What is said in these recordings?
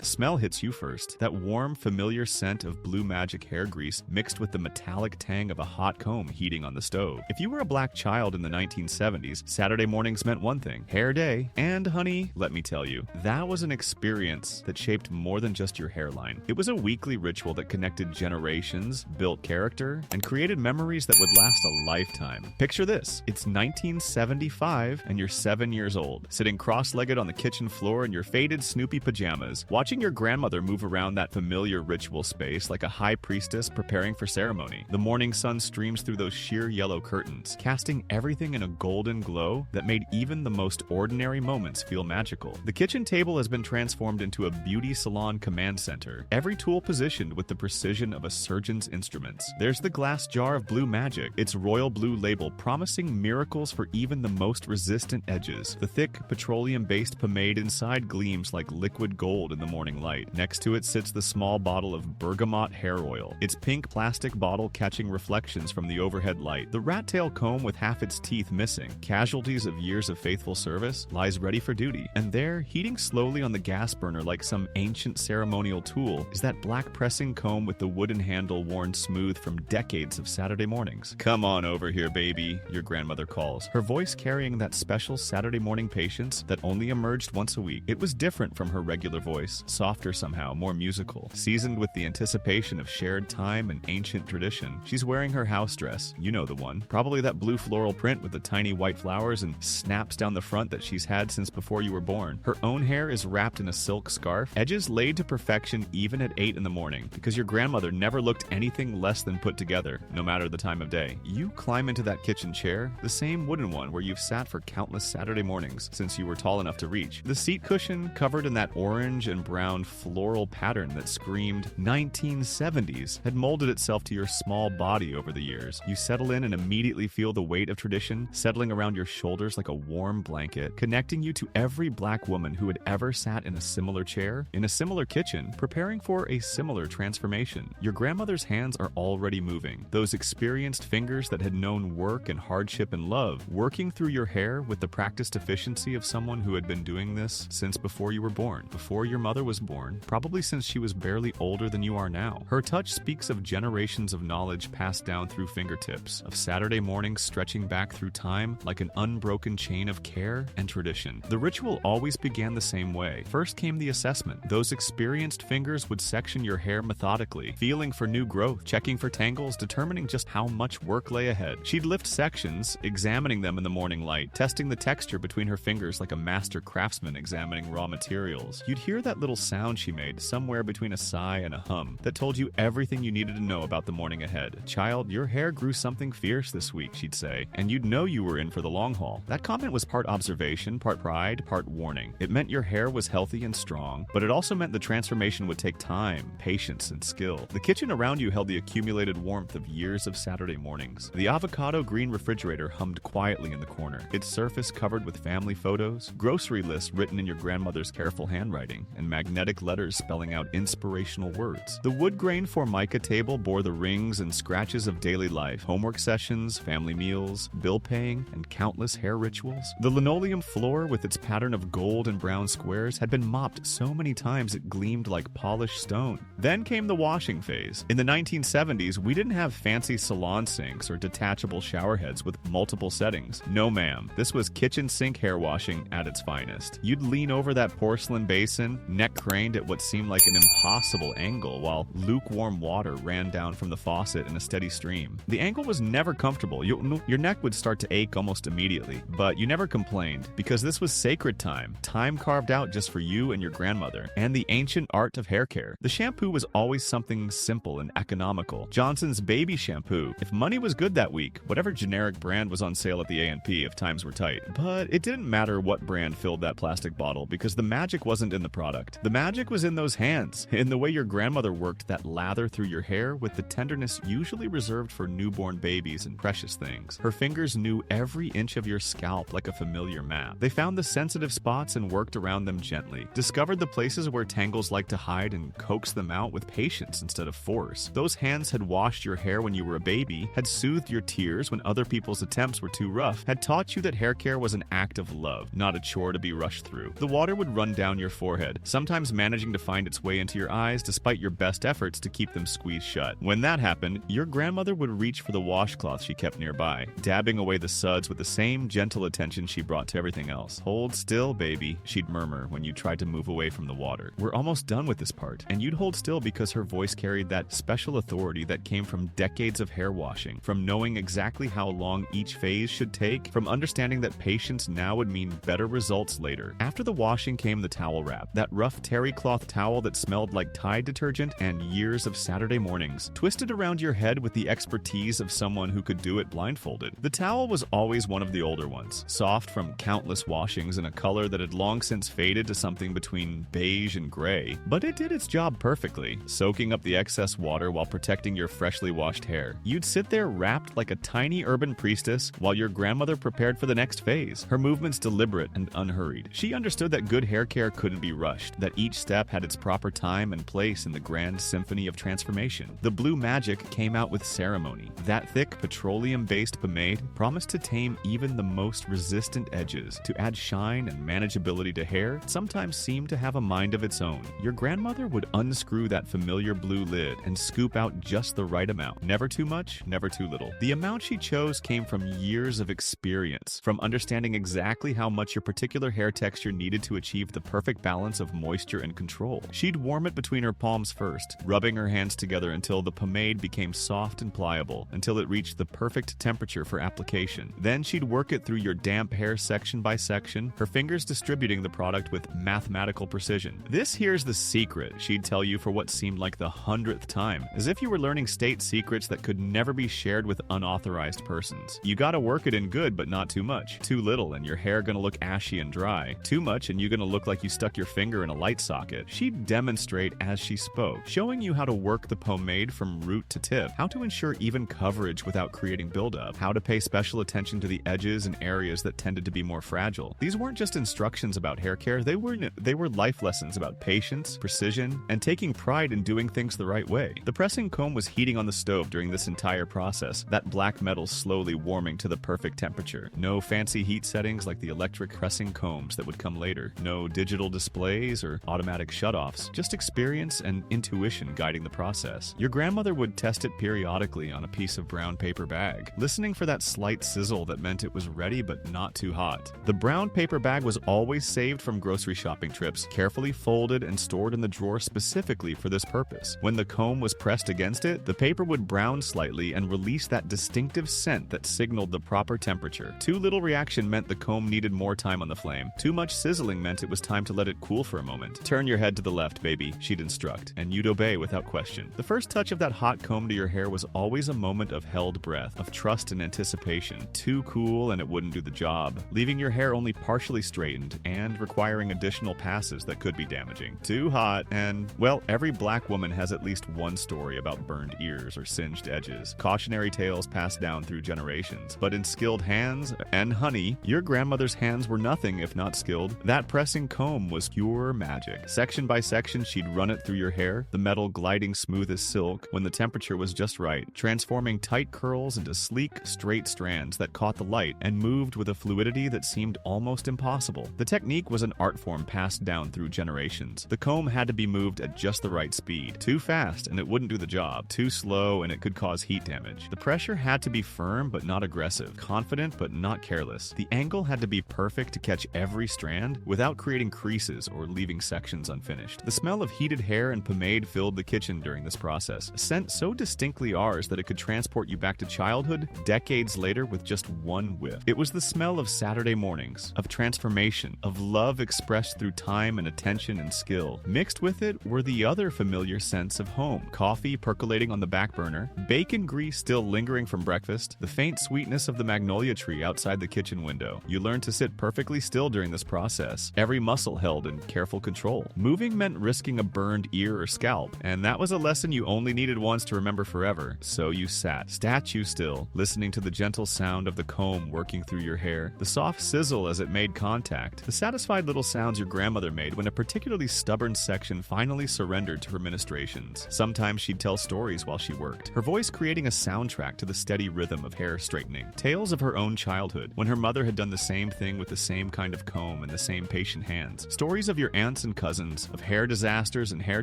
The smell hits you first. That warm, familiar scent of Blue Magic hair grease mixed with the metallic tang of a hot comb heating on the stove. If you were a black child in the 1970s, Saturday mornings meant one thing, hair day. And honey, let me tell you, that was an experience that shaped more than just your hairline. It was a weekly ritual that connected generations, built character, and created memories that would last a lifetime. Picture this, it's 1975 and you're 7 years old, sitting cross-legged on the kitchen floor in your faded Snoopy pajamas, watching your grandmother move around that familiar ritual space like a high priestess preparing for ceremony. The morning sun streams through those sheer yellow curtains, casting everything in a golden glow that made even the most ordinary moments feel magical. The kitchen table has been transformed into a beauty salon command center, every tool positioned with the precision of a surgeon's instruments. There's the glass jar of Blue Magic, its royal blue label promising miracles for even the most resistant edges. The thick, petroleum-based pomade inside gleams like liquid gold in the morning light. Next to it sits the small bottle of bergamot hair oil, its pink plastic bottle catching reflections from the overhead light. The rat tail comb with half its teeth missing, casualties of years of faithful service, lies ready for duty. And there, heating slowly on the gas burner like some ancient ceremonial tool, is that black pressing comb with the wooden handle worn smooth from decades of Saturday mornings. "Come on over here, baby," your grandmother calls, her voice carrying that special Saturday morning patience that only emerged once a week. It was different from her regular voice, softer somehow, more musical, seasoned with the anticipation of shared time and ancient tradition. She's wearing her house dress, you know the one, probably that blue floral print with the tiny white flowers and snaps down the front that she's had since before you were born. Her own hair is wrapped in a silk scarf, edges laid to perfection even at 8 in the morning, because your grandmother never looked anything less than put together, no matter the time of day. You climb into that kitchen chair, the same wooden one where you've sat for countless Saturday mornings since you were tall enough to reach. The seat cushion covered in that orange and brown floral pattern that screamed 1970s had molded itself to your small body over the years. You settle in and immediately feel the weight of tradition settling around your shoulders like a warm blanket, connecting you to every black woman who had ever sat in a similar chair, in a similar kitchen, preparing for a similar transformation. Your grandmother's hands are already moving, those experienced fingers that had known work and hardship and love, working through your hair with the practiced efficiency of someone who had been doing this since before you were born, before your mother was born, probably since she was barely older than you are now. Her touch speaks of generations of knowledge passed down through fingertips, of Saturday mornings stretching back through time like an unbroken chain of care and tradition. The ritual always began the same way. First came the assessment. Those experienced fingers would section your hair methodically, feeling for new growth, checking for tangles, determining just how much work lay ahead. She'd lift sections, examining them in the morning light, testing the texture between her fingers like a master craftsman examining raw materials. You'd hear that little sound she made, somewhere between a sigh and a hum, that told you everything you needed to know about the morning ahead. "Child, your hair grew something fierce this week," she'd say, and you'd know you were in for the long haul. That comment was part observation, part pride, part warning. It meant your hair was healthy and strong, but it also meant the transformation would take time, patience, and skill. The kitchen around you held the accumulated warmth of years of Saturday mornings. The avocado green refrigerator hummed quietly in the corner, its surface covered with family photos, grocery lists written in your grandmother's careful handwriting, and magnetic letters spelling out inspirational words. The wood grain formica table bore the rings and scratches of daily life, homework sessions, family meals, bill paying, and countless hair rituals. The linoleum floor with its pattern of gold and brown squares had been mopped so many times it gleamed like polished stone. Then came the washing phase. In the 1970s, we didn't have fancy salon sinks or detachable shower heads with multiple settings. No ma'am, this was kitchen sink hair washing at its finest. You'd lean over that porcelain basin, neck craned at what seemed like an impossible angle, while lukewarm water ran down from the faucet in a steady stream. The angle was never comfortable. Your neck would start to ache almost immediately, but you never complained, because this was sacred time carved out just for you and your grandmother, and the ancient art of hair care. The shampoo was always something simple and economical. Johnson's baby shampoo, if money was good that week, whatever generic brand was on sale at the A&P if times were tight. But it didn't matter what brand filled that plastic bottle, because the magic wasn't in the product. The magic was in those hands, in the way your grandmother worked that lather through your hair with the tenderness usually reserved for newborn babies and precious things. Her fingers knew every inch of your scalp like a familiar map. They found the sensitive spots and worked around them gently, discovered the places where tangles like to hide and coaxed them out with patience instead of force. Those hands had washed your hair when you were a baby, had soothed your tears when other people's attempts were too rough, had taught you that hair care was an act of love, not a chore to be rushed through. The water would run down your forehead, sometimes sometimes managing to find its way into your eyes despite your best efforts to keep them squeezed shut. When that happened, your grandmother would reach for the washcloth she kept nearby, dabbing away the suds with the same gentle attention she brought to everything else. "Hold still, baby," she'd murmur when you tried to move away from the water. "We're almost done with this part." And you'd hold still because her voice carried that special authority that came from decades of hair washing, from knowing exactly how long each phase should take, from understanding that patience now would mean better results later. After the washing came the towel wrap, that rough terry cloth towel that smelled like Tide detergent and years of Saturday mornings, twisted around your head with the expertise of someone who could do it blindfolded. The towel was always one of the older ones, soft from countless washings in a color that had long since faded to something between beige and gray, but it did its job perfectly, soaking up the excess water while protecting your freshly washed hair. You'd sit there wrapped like a tiny urban priestess while your grandmother prepared for the next phase, her movements deliberate and unhurried. She understood that good hair care couldn't be rushed, that each step had its proper time and place in the grand symphony of transformation. The Blue Magic came out with ceremony. That thick petroleum-based pomade promised to tame even the most resistant edges, to add shine and manageability to hair that sometimes seemed to have a mind of its own. Your grandmother would unscrew that familiar blue lid and scoop out just the right amount. Never too much, never too little. The amount she chose came from years of experience, from understanding exactly how much your particular hair texture needed to achieve the perfect balance of moisture and control. She'd warm it between her palms first, rubbing her hands together until the pomade became soft and pliable, until it reached the perfect temperature for application. Then she'd work it through your damp hair section by section, her fingers distributing the product with mathematical precision. "This here's the secret," she'd tell you for what seemed like the 100th time, as if you were learning state secrets that could never be shared with unauthorized persons. You gotta work it in good, but not too much. Too little, and your hair gonna look ashy and dry. Too much, and you're gonna look like you stuck your finger in a light socket. She'd demonstrate as she spoke, showing you how to work the pomade from root to tip, how to ensure even coverage without creating buildup, how to pay special attention to the edges and areas that tended to be more fragile. These weren't just instructions about hair care, they were life lessons about patience, precision, and taking pride in doing things the right way. The pressing comb was heating on the stove during this entire process, that black metal slowly warming to the perfect temperature. No fancy heat settings like the electric pressing combs that would come later. No digital displays or automatic shutoffs, just experience and intuition guiding the process. Your grandmother would test it periodically on a piece of brown paper bag, listening for that slight sizzle that meant it was ready but not too hot. The brown paper bag was always saved from grocery shopping trips, carefully folded and stored in the drawer specifically for this purpose. When the comb was pressed against it, the paper would brown slightly and release that distinctive scent that signaled the proper temperature. Too little reaction meant the comb needed more time on the flame. Too much sizzling meant it was time to let it cool for a moment. "Turn your head to the left, baby," she'd instruct, and you'd obey without question. The first touch of that hot comb to your hair was always a moment of held breath, of trust and anticipation. Too cool and it wouldn't do the job, leaving your hair only partially straightened and requiring additional passes that could be damaging. Too hot and, well, every black woman has at least one story about burned ears or singed edges. Cautionary tales passed down through generations. But in skilled hands, and honey, your grandmother's hands were nothing if not skilled. That pressing comb was pure magic. Section by section, she'd run it through your hair, the metal gliding smooth as silk when the temperature was just right, transforming tight curls into sleek, straight strands that caught the light and moved with a fluidity that seemed almost impossible. The technique was an art form passed down through generations. The comb had to be moved at just the right speed. Too fast and it wouldn't do the job. Too slow and it could cause heat damage. The pressure had to be firm but not aggressive, confident but not careless. The angle had to be perfect to catch every strand without creating creases or leaving sections unfinished. The smell of heated hair and pomade filled the kitchen during this process, a scent so distinctly ours that it could transport you back to childhood decades later with just one whiff. It was the smell of Saturday mornings, of transformation, of love expressed through time and attention and skill. Mixed with it were the other familiar scents of home: coffee percolating on the back burner, bacon grease still lingering from breakfast, the faint sweetness of the magnolia tree outside the kitchen window. You learned to sit perfectly still during this process, every muscle held in careful control. Moving meant risking a burned ear or scalp, and that was a lesson you only needed once to remember forever. So you sat, statue still, listening to the gentle sound of the comb working through your hair, the soft sizzle as it made contact, the satisfied little sounds your grandmother made when a particularly stubborn section finally surrendered to her ministrations. Sometimes she'd tell stories while she worked, her voice creating a soundtrack to the steady rhythm of hair straightening. Tales of her own childhood, when her mother had done the same thing with the same kind of comb and the same patient hands. Stories of your aunt's aunts and cousins, of hair disasters and hair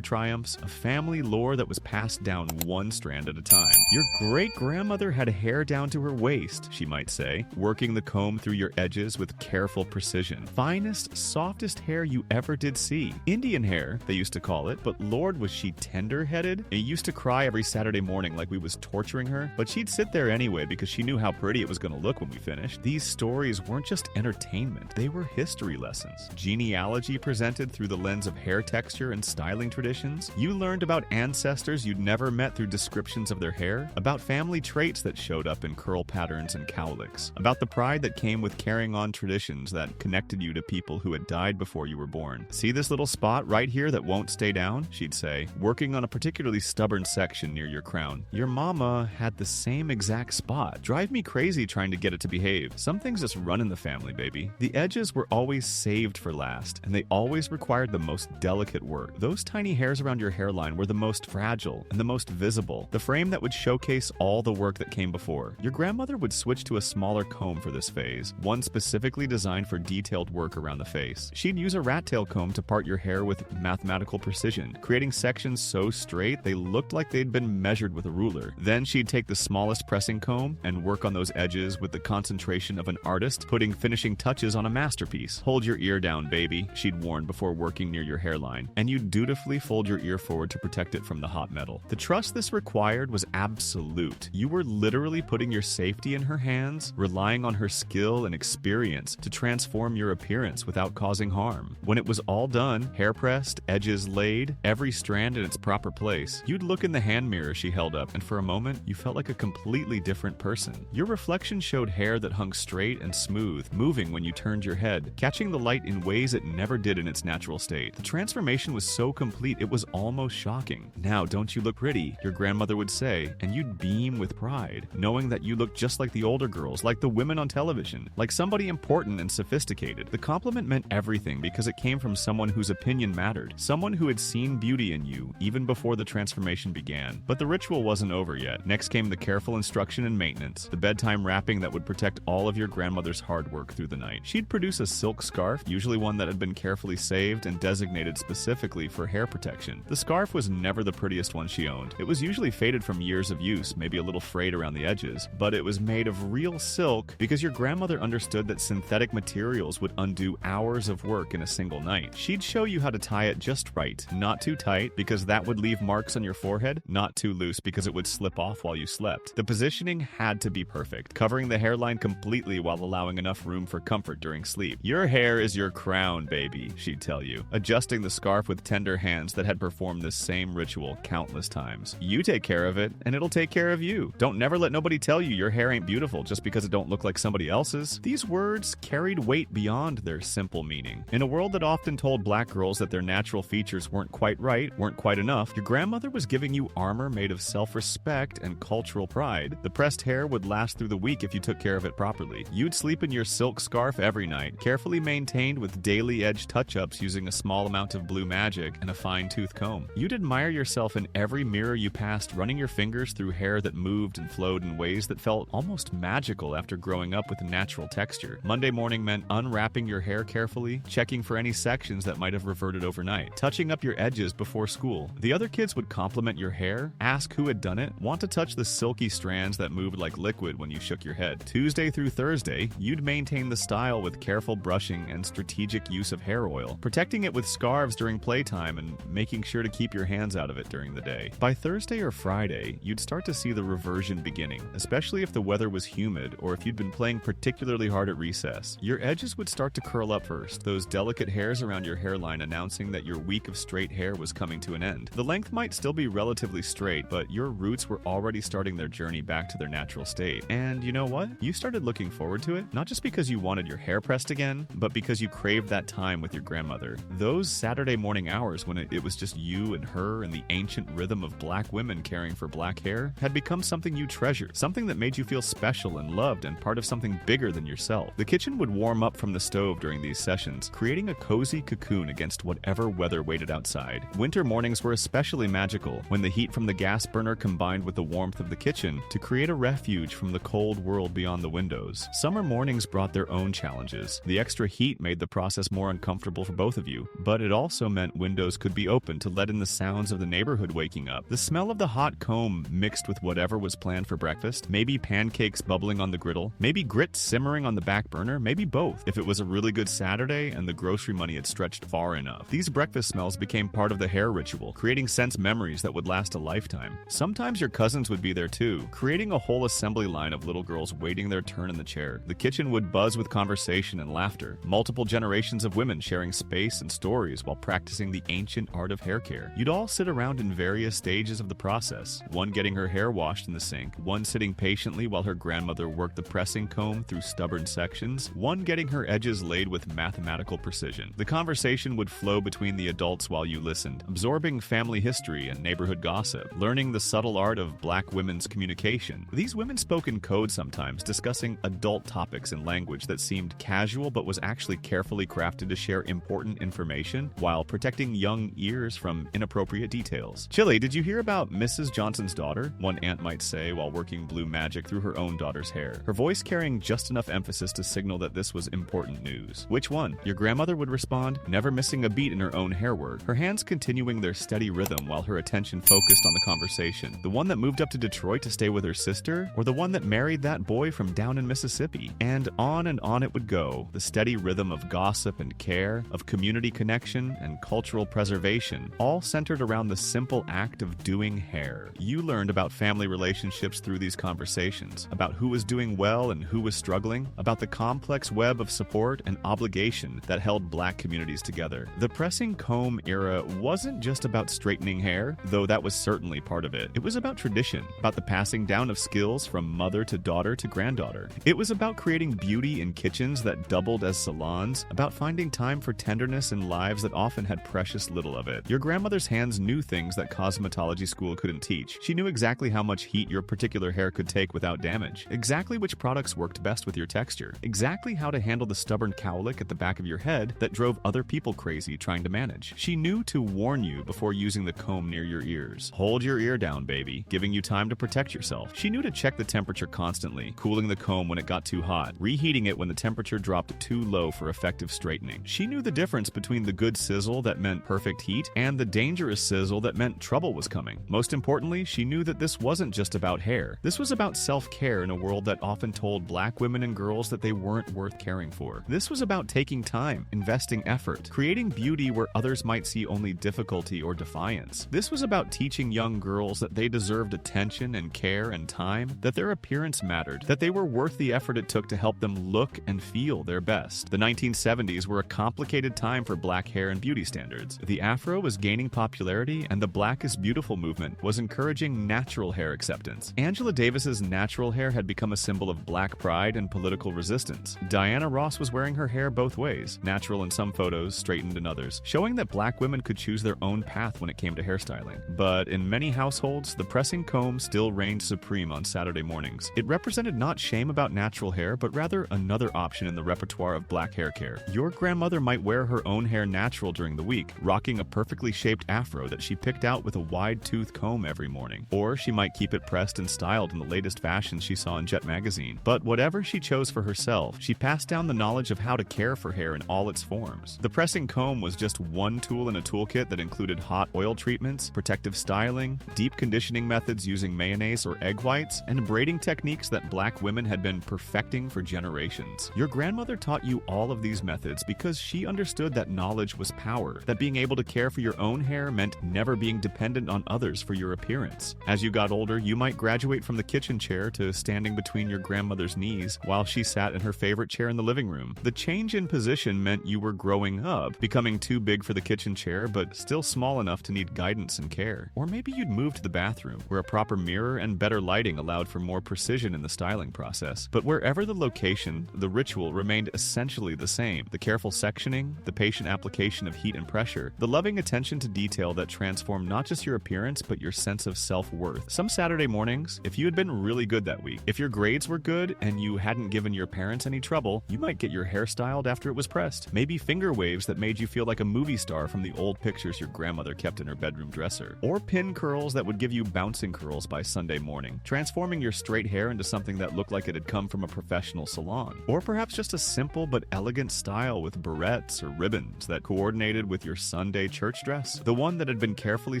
triumphs, of family lore that was passed down one strand at a time. Your great-grandmother had hair down to her waist, she might say, working the comb through your edges with careful precision. Finest, softest hair you ever did see. Indian hair, they used to call it, but Lord, was she tender-headed? It used to cry every Saturday morning like we was torturing her, but she'd sit there anyway because she knew how pretty it was going to look when we finished. These stories weren't just entertainment, they were history lessons. Genealogy presented through the lens of hair texture and styling traditions. You learned about ancestors you'd never met through descriptions of their hair, about family traits that showed up in curl patterns and cowlicks, about the pride that came with carrying on traditions that connected you to people who had died before you were born. See this little spot right here that won't stay down? She'd say, working on a particularly stubborn section near your crown. Your mama had the same exact spot. Drive me crazy trying to get it to behave. Some things just run in the family, baby. The edges were always saved for last, and they always required the most delicate work. Those tiny hairs around your hairline were the most fragile and the most visible, the frame that would showcase all the work that came before. Your grandmother would switch to a smaller comb for this phase, one specifically designed for detailed work around the face. She'd use a rat tail comb to part your hair with mathematical precision, creating sections so straight they looked like they'd been measured with a ruler. Then she'd take the smallest pressing comb and work on those edges with the concentration of an artist, putting finishing touches on a masterpiece. Hold your ear down, baby, she'd warn before working near your hairline, and you'd dutifully fold your ear forward to protect it from the hot metal. The trust this required was absolute. You were literally putting your safety in her hands, relying on her skill and experience to transform your appearance without causing harm. When it was all done, hair pressed, edges laid, every strand in its proper place, you'd look in the hand mirror she held up, and for a moment, you felt like a completely different person. Your reflection showed hair that hung straight and smooth, moving when you turned your head, catching the light in ways it never did in its natural state. The transformation was so complete, it was almost shocking. Now, don't you look pretty? Your grandmother would say, and you'd beam with pride, knowing that you looked just like the older girls, like the women on television, like somebody important and sophisticated. The compliment meant everything because it came from someone whose opinion mattered, someone who had seen beauty in you even before the transformation began. But the ritual wasn't over yet. Next came the careful instruction and maintenance, the bedtime wrapping that would protect all of your grandmother's hard work through the night. She'd produce a silk scarf, usually one that had been carefully saved and designated specifically for hair protection. The scarf was never the prettiest one she owned. It was usually faded from years of use, maybe a little frayed around the edges, but it was made of real silk because your grandmother understood that synthetic materials would undo hours of work in a single night. She'd show you how to tie it just right, not too tight because that would leave marks on your forehead, not too loose because it would slip off while you slept. The positioning had to be perfect, covering the hairline completely while allowing enough room for comfort during sleep. Your hair is your crown, baby, she'd tell you, adjusting the scarf with tender hands that had performed this same ritual countless times. You take care of it, and it'll take care of you. Don't never let nobody tell you your hair ain't beautiful just because it don't look like somebody else's. These words carried weight beyond their simple meaning. In a world that often told black girls that their natural features weren't quite right, weren't quite enough, your grandmother was giving you armor made of self-respect and cultural pride. The pressed hair would last through the week if you took care of it properly. You'd sleep in your silk scarf every night, carefully maintained with daily edge touch-ups using a small amount of blue magic and a fine-tooth comb. You'd admire yourself in every mirror you passed, running your fingers through hair that moved and flowed in ways that felt almost magical after growing up with natural texture. Monday morning meant unwrapping your hair carefully, checking for any sections that might have reverted overnight, touching up your edges before school. The other kids would compliment your hair, ask who had done it, want to touch the silky strands that moved like liquid when you shook your head. Tuesday through Thursday, you'd maintain the style with careful brushing and strategic use of hair oil, protecting it with scarves during playtime and making sure to keep your hands out of it during the day. By Thursday or Friday, you'd start to see the reversion beginning, especially if the weather was humid or if you'd been playing particularly hard at recess. Your edges would start to curl up first, those delicate hairs around your hairline announcing that your week of straight hair was coming to an end. The length might still be relatively straight, but your roots were already starting their journey back to their natural state. And you know what? You started looking forward to it, not just because you wanted your hair pressed again, but because you craved that time with your grandmother. Those Saturday morning hours when it was just you and her and the ancient rhythm of black women caring for black hair had become something you treasured, something that made you feel special and loved and part of something bigger than yourself. The kitchen would warm up from the stove during these sessions, creating a cozy cocoon against whatever weather waited outside. Winter mornings were especially magical when the heat from the gas burner combined with the warmth of the kitchen to create a refuge from the cold world beyond the windows. Summer mornings brought their own challenges. The extra heat made the process more uncomfortable for both of you, but it also meant windows could be opened to let in the sounds of the neighborhood waking up. The smell of the hot comb mixed with whatever was planned for breakfast, maybe pancakes bubbling on the griddle, maybe grits simmering on the back burner, maybe both. If it was a really good Saturday and the grocery money had stretched far enough. These breakfast smells became part of the hair ritual, creating sense memories that would last a lifetime. Sometimes your cousins would be there too, creating a whole assembly line of little girls waiting their turn in the chair. The kitchen would buzz with conversation and laughter, multiple generations of women sharing space and stories while practicing the ancient art of hair care. You'd all sit around in various stages of the process, one getting her hair washed in the sink, one sitting patiently while her grandmother worked the pressing comb through stubborn sections, one getting her edges laid with mathematical precision. The conversation would flow between the adults while you listened, absorbing family history and neighborhood gossip, learning the subtle art of black women's communication. These women spoke in code sometimes, discussing adult topics in language that seemed casual but was actually carefully crafted to share important information while protecting young ears from inappropriate details. Chili, did you hear about Mrs. Johnson's daughter? One aunt might say while working blue magic through her own daughter's hair, her voice carrying just enough emphasis to signal that this was important news. Which one? Your grandmother would respond, never missing a beat in her own hair work, her hands continuing their steady rhythm while her attention focused on the conversation. The one that moved up to Detroit to stay with her sister, or the one that married that boy from down in Mississippi? And on it would go, the steady rhythm of gossip and care, of community connection and cultural preservation, all centered around the simple act of doing hair. You learned about family relationships through these conversations, about who was doing well and who was struggling, about the complex web of support and obligation that held black communities together. The pressing comb era wasn't just about straightening hair, though that was certainly part of it. It was about tradition, about the passing down of skills from mother to daughter to granddaughter. It was about creating beauty in kitchens that doubled as salons, about finding time for tenderness in lives that often had precious little of it. Your grandmother's hands knew things that cosmetology school couldn't teach. She knew exactly how much heat your particular hair could take without damage, exactly which products worked best with your texture, exactly how to handle the stubborn cowlick at the back of your head that drove other people crazy trying to manage. She knew to warn you before using the comb near your ears. Hold your ear down, baby, giving you time to protect yourself. She knew to check the temperature constantly, cooling the comb when it got too hot, reheating it when the temperature dropped too low for effective straightening. She knew the difference between the good sizzle that meant perfect heat and the dangerous sizzle that meant trouble was coming. Most importantly, she knew that this wasn't just about hair. This was about self-care in a world that often told black women and girls that they weren't worth caring for. This was about taking time, investing effort, creating beauty where others might see only difficulty or defiance. This was about teaching young girls that they deserved attention and care and time, that their appearance mattered, that they were worth the effort it took to help them look and feel their best. The 1970s were a complicated time for black hair and beauty standards. The afro was gaining popularity, and the Black is Beautiful movement was encouraging natural hair acceptance. Angela Davis's natural hair had become a symbol of black pride and political resistance. Diana Ross was wearing her hair both ways, natural in some photos, straightened in others, showing that black women could choose their own path when it came to hairstyling. But in many households, the pressing comb still reigned supreme on Saturday mornings. It represented not shame about natural hair, but rather another option in the repertoire of black hair care. Your grandmother might wear her own hair natural during the week, rocking a perfectly shaped afro that she picked out with a wide-tooth comb every morning. Or she might keep it pressed and styled in the latest fashions she saw in Jet magazine. But whatever she chose for herself, she passed down the knowledge of how to care for hair in all its forms. The pressing comb was just one tool in a toolkit that included hot oil treatments, protective styling, deep conditioning methods using mayonnaise or egg whites, and braiding techniques that black women had been perfecting for generations. Your grandmother taught you all of these methods because she understood that knowledge was power, that being able to care for your own hair meant never being dependent on others for your appearance. As you got older, you might graduate from the kitchen chair to standing between your grandmother's knees while she sat in her favorite chair in the living room. The change in position meant you were growing up, becoming too big for the kitchen chair, but still small enough to need guidance and care. Or maybe you'd move to the bathroom, where a proper mirror and better lighting allowed for more precision in the styling process. But wherever the location, the ritual remained essentially the same. The careful sectioning, the patient application of heat and pressure, the loving attention to detail that transformed not just your appearance, but your sense of self-worth. Some Saturday mornings, if you had been really good that week, if your grades were good and you hadn't given your parents any trouble, you might get your hair styled after it was pressed. Maybe finger waves that made you feel like a movie star from the old pictures your grandmother kept in her bedroom dresser. Or pin curls that would give you bouncing curls by Sunday morning, transforming your straight hair into something that looked like it had come from a professional salon. Or perhaps just a simple but elegant style with barrettes or ribbons ribbons that coordinated with your Sunday church dress? The one that had been carefully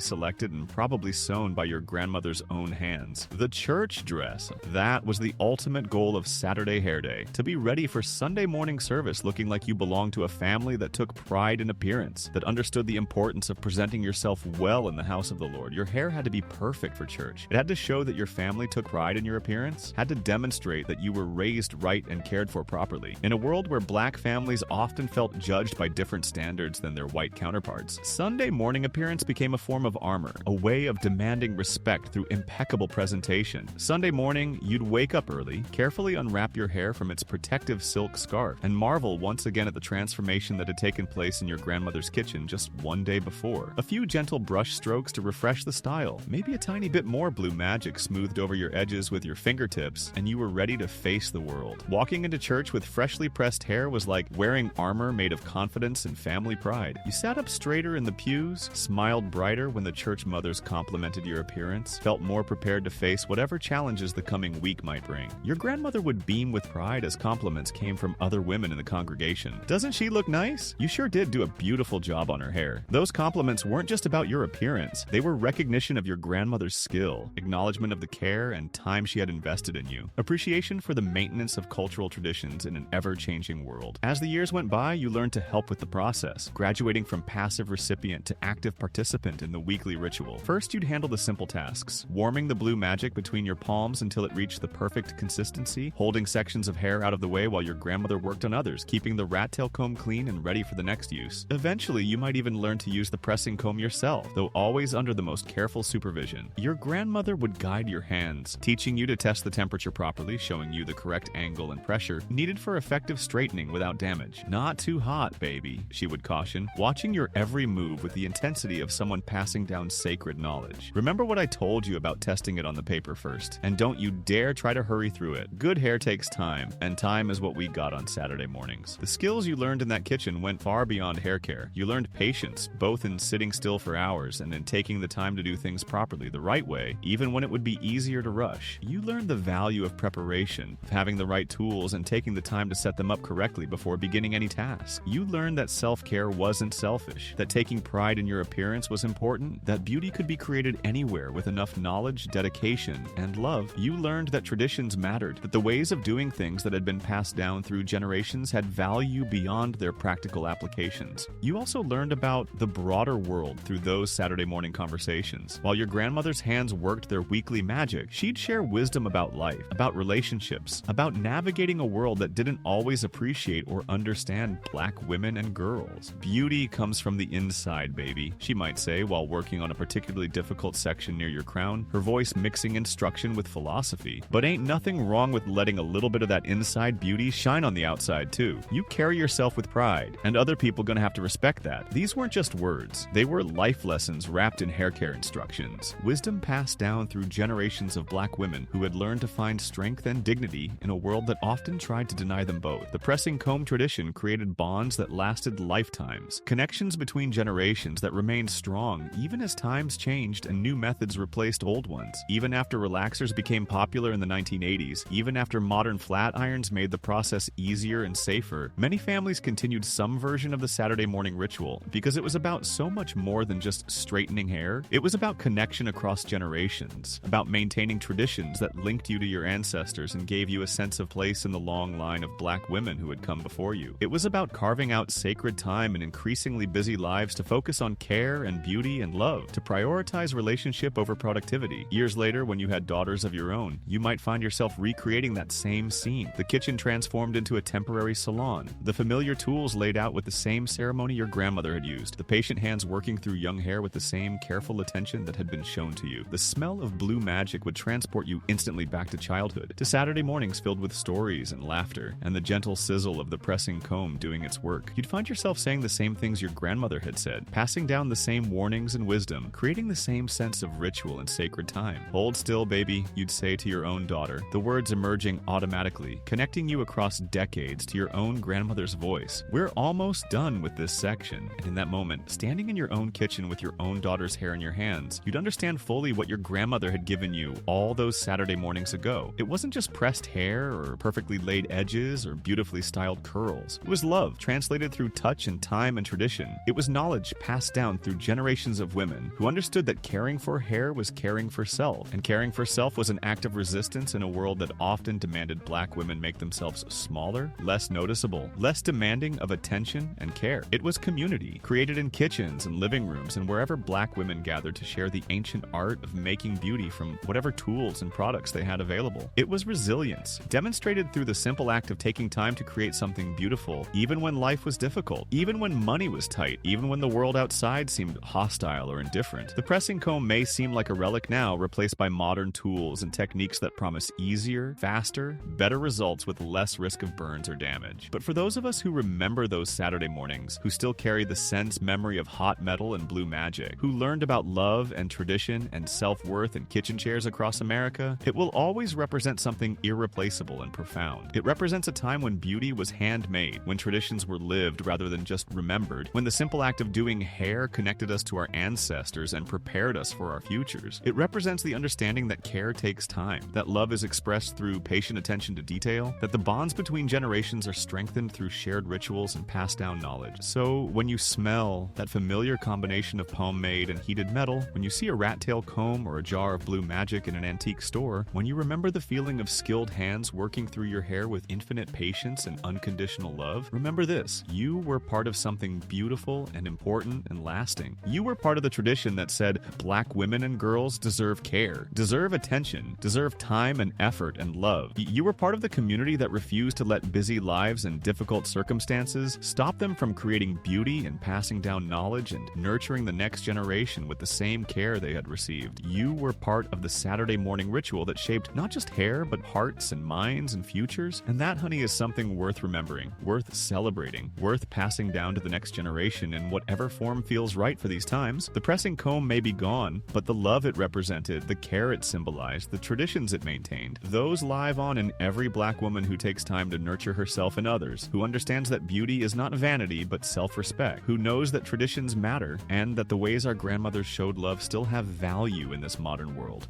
selected and probably sewn by your grandmother's own hands. The church dress. That was the ultimate goal of Saturday Hair Day. To be ready for Sunday morning service looking like you belonged to a family that took pride in appearance, that understood the importance of presenting yourself well in the house of the Lord. Your hair had to be perfect for church. It had to show that your family took pride in your appearance, had to demonstrate that you were raised right and cared for properly. In a world where black families often felt judged by different standards than their white counterparts, Sunday morning appearance became a form of armor, a way of demanding respect through impeccable presentation. Sunday morning, you'd wake up early, carefully unwrap your hair from its protective silk scarf, and marvel once again at the transformation that had taken place in your grandmother's kitchen just one day before. A few gentle brush strokes to refresh the style, maybe a tiny bit more blue magic smoothed over your edges with your fingertips, and you were ready to face the world. Walking into church with freshly pressed hair was like wearing armor made of confidence and family pride. You sat up straighter in the pews, smiled brighter when the church mothers complimented your appearance, felt more prepared to face whatever challenges the coming week might bring. Your grandmother would beam with pride as compliments came from other women in the congregation. "Doesn't she look nice? You sure did do a beautiful job on her hair." Those compliments weren't just about your appearance. They were recognition of your grandmother's skill, acknowledgement of the care and time she had invested in you, appreciation for the maintenance of cultural traditions in an ever-changing world. As the years went by, you learned to help with the process, graduating from passive recipient to active participant in the weekly ritual. First, you'd handle the simple tasks, warming the blue magic between your palms until it reached the perfect consistency, holding sections of hair out of the way while your grandmother worked on others, keeping the rat tail comb clean and ready for the next use. Eventually, you might even learn to use the pressing comb yourself, though always under the most careful supervision. Your grandmother would guide your hands, teaching you to test the temperature properly, showing you the correct angle and pressure needed for effective straightening without damage. "Not too hot, baby," she would caution, watching your every move with the intensity of someone passing down sacred knowledge. "Remember what I told you about testing it on the paper first, and don't you dare try to hurry through it. Good hair takes time, and time is what we got on Saturday mornings." The skills you learned in that kitchen went far beyond hair care. You learned patience, both in sitting still for hours and in taking the time to do things properly, the right way, even when it would be easier to rush. You learned the value of preparation, of having the right tools and taking the time to set them up correctly before beginning any task. You learned that self-care wasn't selfish, that taking pride in your appearance was important, that beauty could be created anywhere with enough knowledge, dedication, and love. You learned that traditions mattered, that the ways of doing things that had been passed down through generations had value beyond their practical applications. You also learned about the broader world through those Saturday morning conversations. While your grandmother's hands worked their weekly magic, she'd share wisdom about life, about relationships, about navigating a world that didn't always appreciate or understand black women and girls. "Beauty comes from the inside, baby," she might say while working on a particularly difficult section near your crown, her voice mixing instruction with philosophy. But ain't nothing wrong with letting a little bit of that inside beauty shine on the outside too. You carry yourself with pride, and other people gonna have to respect that. These weren't just words. They were life lessons wrapped in hair care instructions. Wisdom passed down through generations of black women who had learned to find strength and dignity in a world that often tried to deny them both. The pressing comb tradition created bonds that lasted lifetimes, connections between generations that remained strong even as times changed and new methods replaced old ones. Even after relaxers became popular in the 1980s, even after modern flat irons made the process easier and safer, many families continued some version of the Saturday morning ritual because it was about so much more than just straightening hair. It was about connection across generations, about maintaining traditions that linked you to your ancestors and gave you a sense of place in the long line of black women who had come before you. It was about carving out sacred time in increasingly busy lives to focus on care and beauty and love, to prioritize relationship over productivity. Years later, when you had daughters of your own, you might find yourself recreating that same scene. The kitchen transformed into a temporary salon, the familiar tools laid out with the same ceremony your grandmother had used, the patient hands working through young hair with the same careful attention that had been shown to you. The smell of blue magic would transport you instantly back to childhood, to Saturday mornings filled with stories and laughter, and the gentle sizzle of the pressing comb doing its work. You'd find yourself saying the same things your grandmother had said, passing down the same warnings and wisdom, creating the same sense of ritual and sacred time. "Hold still, baby," you'd say to your own daughter, the words emerging automatically, connecting you across decades to your own grandmother's voice. "We're almost done with this section." And in that moment, standing in your own kitchen with your own daughter's hair in your hands, you'd understand fully what your grandmother had given you all those Saturday mornings ago. It wasn't just pressed hair or perfectly laid edges or beautifully styled curls. It was love, translated through touch and time and tradition. It was knowledge passed down through generations of women who understood that caring for hair was caring for self, and caring for self was an act of resistance in a world that often demanded Black women make themselves smaller, less noticeable, less demanding of attention and care. It was community, created in kitchens and living rooms and wherever Black women gathered to share the ancient art of making beauty from whatever tools and products they had available. It was resilience, demonstrated through the simple act of taking time to create something beautiful, even when life was difficult, even when money was tight, even when the world outside seemed hostile or indifferent. The pressing comb may seem like a relic now, replaced by modern tools and techniques that promise easier, faster, better results with less risk of burns or damage. But for those of us who remember those Saturday mornings, who still carry the sense memory of hot metal and blue magic, who learned about love and tradition and self-worth in kitchen chairs across America, it will always represent something irreplaceable and profound. It represents a time when beauty was handmade, when traditions were lived rather than just remembered, when the simple act of doing hair connected us to our ancestors and prepared us for our futures. It represents the understanding that care takes time, that love is expressed through patient attention to detail, that the bonds between generations are strengthened through shared rituals and passed down knowledge. So when you smell that familiar combination of pomade and heated metal, when you see a rat tail comb or a jar of blue magic in an antique store, when you remember the feeling of skilled hands working through your hair with infinite patience and unconditional love, remember this: you were part of something beautiful and important and lasting. You were part of the tradition that said Black women and girls deserve care, deserve attention, deserve time and effort and love. You were part of the community that refused to let busy lives and difficult circumstances stop them from creating beauty and passing down knowledge and nurturing the next generation with the same care they had received. You were part of the Saturday morning ritual that shaped not just hair, but hearts and minds and futures. And that, honey, is something worth remembering, worth celebrating, worth passing down to the next generation in whatever form feels right for these times. The pressing comb may be gone, but the love it represented, the care it symbolized, the traditions it maintained, those live on in every Black woman who takes time to nurture herself and others, who understands that beauty is not vanity but self-respect, who knows that traditions matter and that the ways our grandmothers showed love still have value in this modern world.